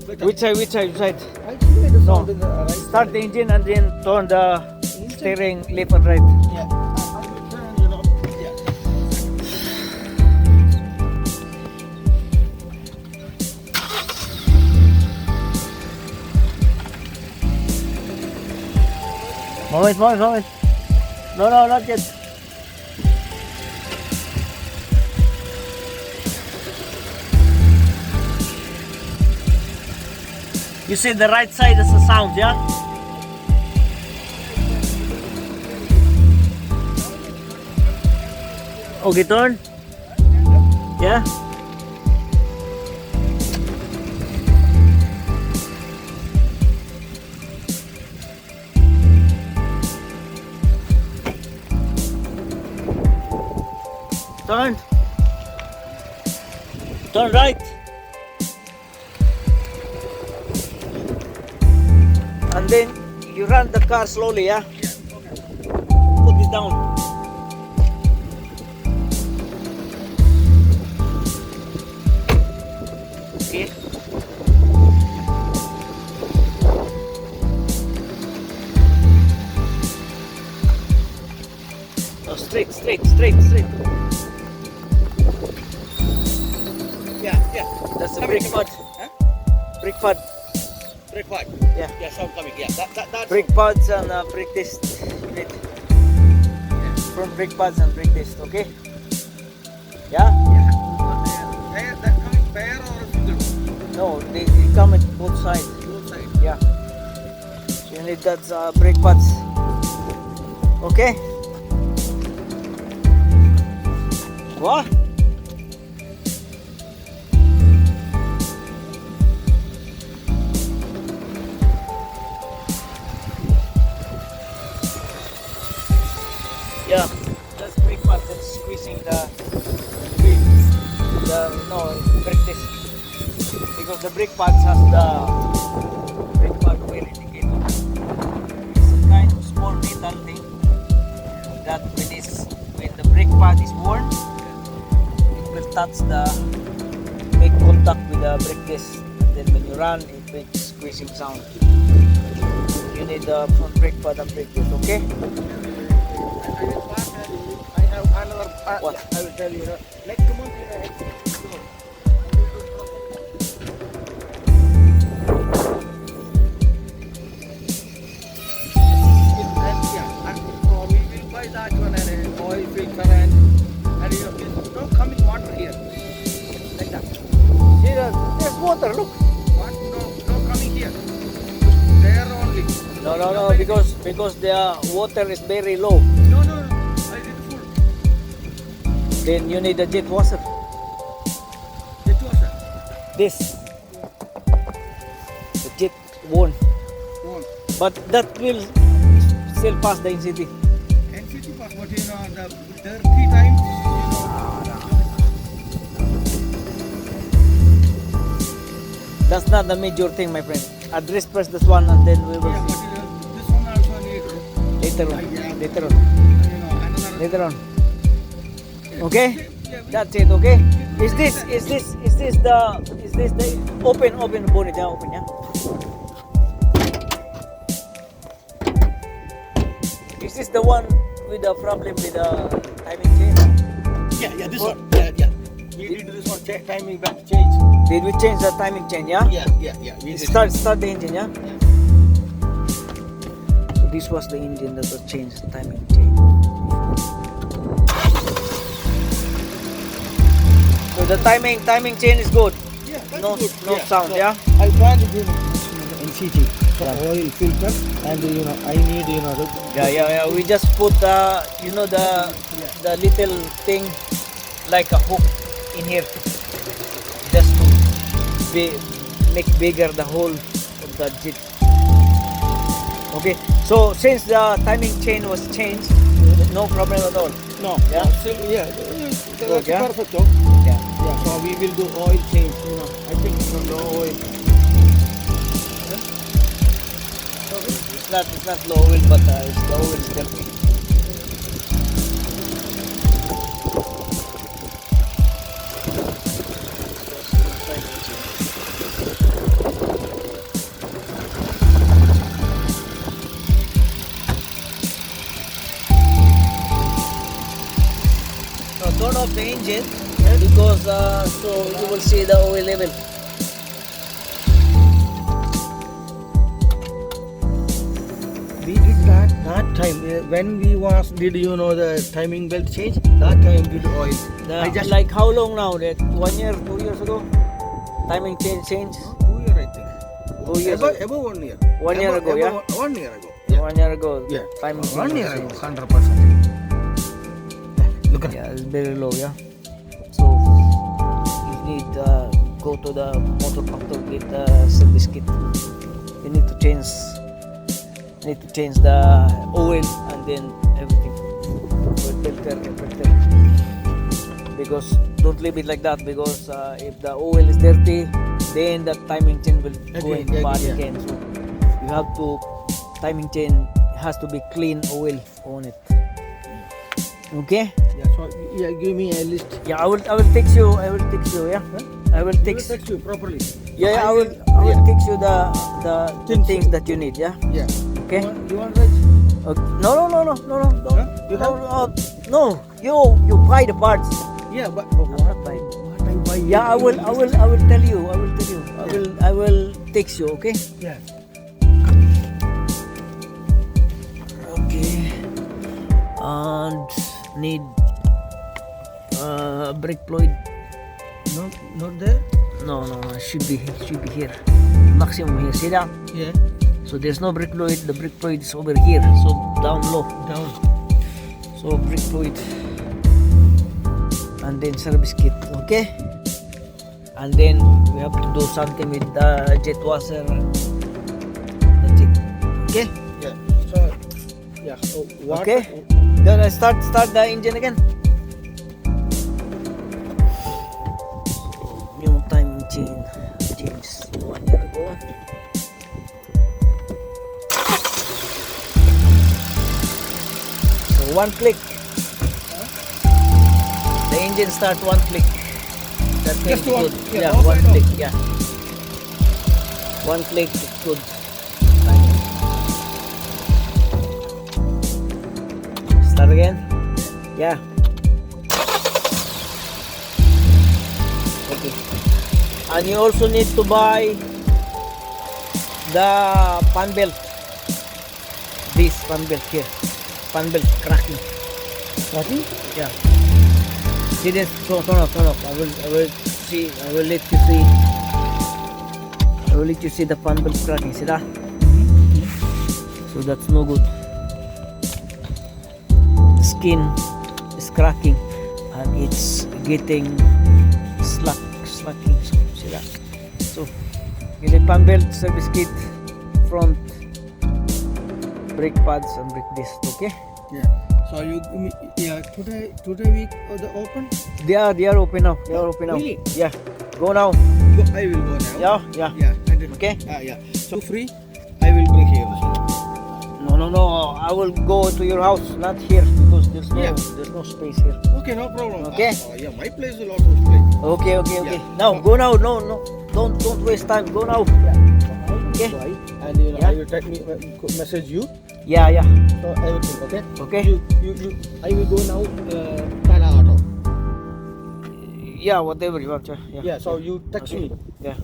Which side? Which side? Which side? I think make a No. sound in the right Start side. the engine and then turn the steering left and right. Yeah. I will turn, you know. Yeah. Moment. No, not yet. You see the right side is the sound, yeah? Okay, turn. Yeah. Turn. Turn right. And then you run the car slowly, yeah? Put it down. Okay. No, straight. Yeah. That's the Coming, brake pad. Huh? Brake pad. Brake pad. Yeah. Yeah, sound coming. Yeah. That's Brake pads and brake test unit. Front brake pads and brake test, okay? Yeah? Pair, that coming pair or single? No, they come at both sides. Both sides. Yeah. So you need that brake pads. Okay? What? Yeah, that's brake pad that's squeezing the brake disc. Because the brake pads has the brake pad oil indicator. It's a kind of small metal thing that when the brake pad is worn, it will touch make contact with the brake disc. And then when you run, it makes squeezing sound. You need the front brake pad and brake disc, okay? I have another part. What? I will tell you. Next month, we will buy that one and an oil filter and don't come in water here. Like that. See, there's water, look. What? No coming here. There only. No, because the water is very low. No. I did full. Then you need a jet washer. It was This. The jet won't. one. But that will still pass the NCT. NCT pass, but the 30 times, That's not the major thing, my friend. Address first this one and then we will yeah, see. but this one also need, Later on. yeah. Later on. another. Later on. Okay? That's it, okay? Is this the open bonnet, yeah, open, yeah? Is this the one with the problem with the timing chain? Yeah, this Oh. one. Yeah. We did this one, timing back change. Did we change the timing chain, yeah? Yeah. We did. Start the engine, yeah? So this was the engine that was changed, the timing chain. So the timing chain is good. Yeah, that's No good. sound, yeah? I plan to do NCT for Yeah. oil filter and I need Yeah. We just put the little thing like a hook in here, just to make bigger the hole of the jet. Okay. So since the timing chain was changed, no problem at all. No. Yeah? Still, that's Good, yeah? perfect though. Yeah. Yeah, so we will do oil change, I think from the oil. It's not low oil, but the oil is dirty. engine because so you will see the oil level. We did that time when we was. Did you know the timing belt change? That time did oil. I just Like how long now? That 1 year, 2 years ago? Timing change? 2 years I think. 2 years Above, ago. above 1 year. 1 year ago, yeah? 1 year ago. 1 year ago. Yeah. Timing 1 change. year ago. 100%. Look at Yeah, it's very low, yeah. So you need go to the motor factory get the service kit. You need to change the oil and then everything. Filter, filter. Because don't leave it like that because if the oil is dirty, then the timing chain will go in bad again. So you have to timing chain has to be clean oil on it. Okay? Yeah, so yeah, give me a list. Yeah, I will text you. I will text you. Yeah, I will I will text. text you properly. Yeah, I will Yeah. text you the things that you need. Yeah. Yeah. Okay. You want right? No. Don't. Huh? You No, have? no. You buy the parts. Yeah, but I'm not buying. what I buy? Yeah, I will tell you. I will text you. Okay. Yeah. Okay. And need brake fluid. No, not there. No. Should be here. Maximum here. See that? Yeah. So there's no brake fluid. The brake fluid is over here. So down low. Down. So brake fluid. And then service kit. Okay. And then we have to do something with the jet washer. That's it. Okay. Yeah. So yeah. So what? Okay. Then I start the engine again. New timing chain changed 1 year ago. So one click. The engine start one click. That means Just one, good. yeah, Yeah, off one and off. click. Yeah. One click is good. Start again. Yeah. Okay. And you also need to buy the fan belt. This fan belt here. Fan belt cracking. Cracking? Yeah. See this? Turn off. I will let you see. I will let you see the fan belt cracking. See that? So that's no good. The skin is cracking and it's getting slacking. See that? So you need fan belt, service kit, front, brake pads and brake disc. Okay? Yeah. So you yeah today week the open? They are open now. Really? Yeah. Go now. I will go now. Yeah. Yeah. And then, Okay. Yeah. So free. I will bring here. No. I will go to your house, not here because there's no space here. Okay, no problem. Okay. Yeah, my place will also play. Okay. Yeah. Now go now. No. Don't waste time. Go now. Okay. And Yeah. I will message you. Yeah. So everything. Okay. Okay. You. I will go now. Tana Auto. Yeah, whatever you want. Yeah. Yeah. So you text Okay. me. Yeah.